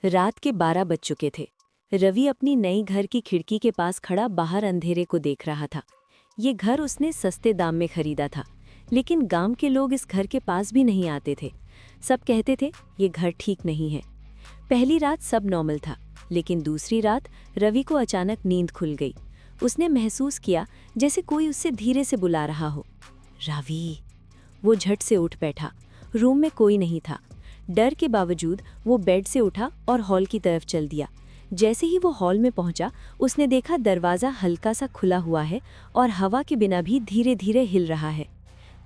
रात के 12 बज चुके थे। रवि अपनी नई घर की खिड़की के पास खड़ा बाहर अंधेरे को देख रहा था। ये घर उसने सस्ते दाम में खरीदा था, लेकिन गांव के लोग इस घर के पास भी नहीं आते थे। सब कहते थे ये घर ठीक नहीं है। पहली रात सब नॉर्मल था, लेकिन दूसरी रात रवि को अचानक नींद खुल गई। उसने महसूस किया जैसे कोई उससे धीरे से बुला रहा हो। रवि! वो झट से उठ बैठा। रूम में कोई नहीं था। डर के बावजूद वो बेड से उठा और हॉल की तरफ चल दिया। जैसे ही वो हॉल में पहुंचा, उसने देखा दरवाज़ा हल्का सा खुला हुआ है और हवा के बिना भी धीरे धीरे हिल रहा है।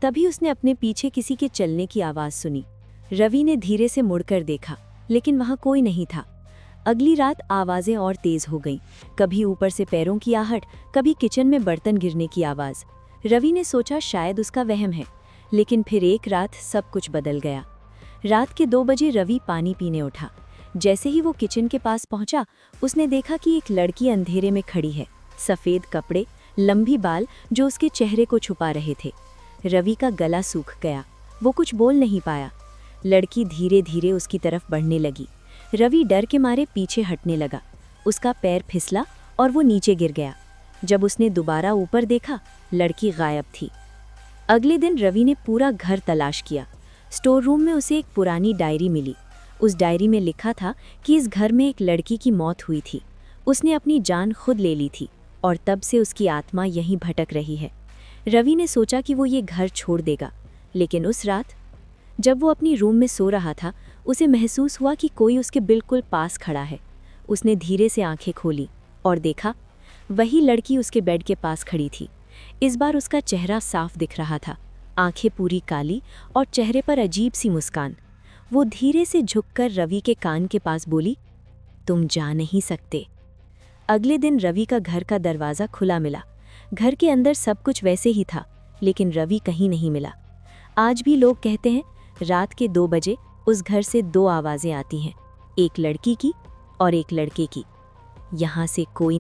तभी उसने अपने पीछे किसी के चलने की आवाज़ सुनी। रवि ने धीरे से मुड़कर देखा, लेकिन वहाँ कोई नहीं था। अगली रात आवाज़ें और तेज़ हो गईं। कभी ऊपर से पैरों की आहट, कभी किचन में बर्तन गिरने की आवाज़। रवि ने सोचा शायद उसका वहम है, लेकिन फिर एक रात सब कुछ बदल गया। रात के 2 बजे रवि पानी पीने उठा। जैसे ही वो किचन के पास पहुंचा, उसने देखा कि एक लड़की अंधेरे में खड़ी है। सफ़ेद कपड़े, लंबी बाल जो उसके चेहरे को छुपा रहे थे। रवि का गला सूख गया। वो कुछ बोल नहीं पाया। लड़की धीरे धीरे उसकी तरफ बढ़ने लगी। रवि डर के मारे पीछे हटने लगा। उसका पैर फिसला और वो नीचे गिर गया। जब उसने दोबारा ऊपर देखा, लड़की गायब थी। अगले दिन रवि ने पूरा घर तलाश किया। स्टोर रूम में उसे एक पुरानी डायरी मिली। उस डायरी में लिखा था कि इस घर में एक लड़की की मौत हुई थी। उसने अपनी जान खुद ले ली थी और तब से उसकी आत्मा यहीं भटक रही है। रवि ने सोचा कि वो ये घर छोड़ देगा, लेकिन उस रात जब वो अपनी रूम में सो रहा था, उसे महसूस हुआ कि कोई उसके बिल्कुल पास खड़ा है। उसने धीरे से आंखें खोली और देखा, वही लड़की उसके बेड के पास खड़ी थी। इस बार उसका चेहरा साफ दिख रहा था, आंखें पूरी काली और चेहरे पर अजीब सी मुस्कान। वो धीरे से झुककर रवि के कान के पास बोली, तुम जा नहीं सकते। अगले दिन रवि का घर का दरवाज़ा खुला मिला। घर के अंदर सब कुछ वैसे ही था, लेकिन रवि कहीं नहीं मिला। आज भी लोग कहते हैं रात के 2 बजे उस घर से 2 आवाज़ें आती हैं, एक लड़की की और एक लड़के की। यहाँ से कोई